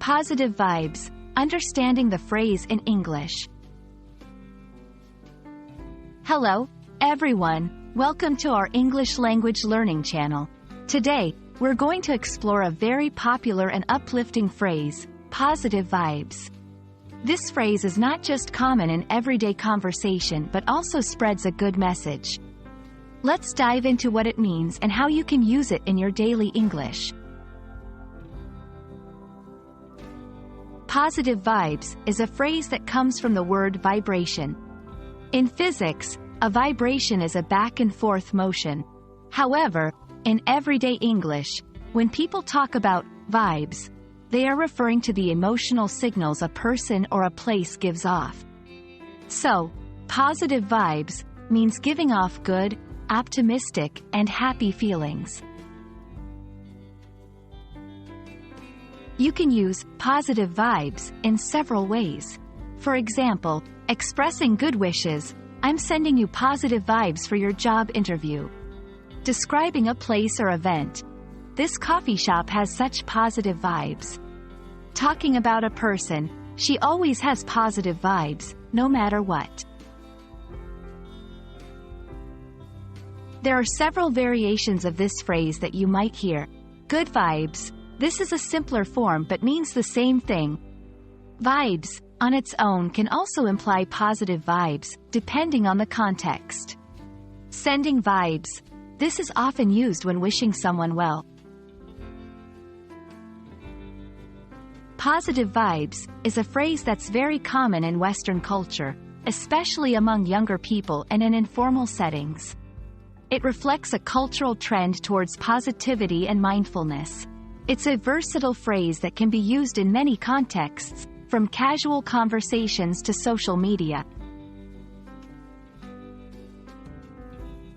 Positive vibes. Understanding the phrase in English. Hello, everyone. Welcome to our English language learning channel. Today, we're going to explore a very popular and uplifting phrase, positive vibes. This phrase is not just common in everyday conversation but also spreads a good message. Let's dive into what it means and how you can use it in your daily English. Positive vibes is a phrase that comes from the word vibration. In physics, a vibration is a back and forth motion. However, in everyday English, when people talk about vibes, they are referring to the emotional signals a person or a place gives off. So, positive vibes means giving off good, optimistic, and happy feelings. You can use positive vibes in several ways. For example, expressing good wishes, I'm sending you positive vibes for your job interview. Describing a place or event, this coffee shop has such positive vibes. Talking about a person, she always has positive vibes, no matter what. There are several variations of this phrase that you might hear. Good vibes. This is a simpler form but means the same thing. Vibes, on its own, can also imply positive vibes, depending on the context. Sending vibes. This is often used when wishing someone well. Positive vibes is a phrase that's very common in Western culture, especially among younger people and in informal settings. It reflects a cultural trend towards positivity and mindfulness. It's a versatile phrase that can be used in many contexts, from casual conversations to social media.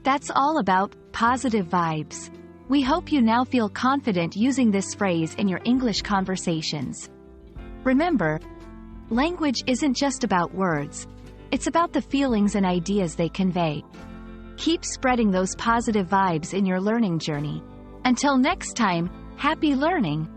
That's all about positive vibes. We hope you now feel confident using this phrase in your English conversations. Remember, language isn't just about words. It's about the feelings and ideas they convey. Keep spreading those positive vibes in your learning journey. Until next time, happy learning!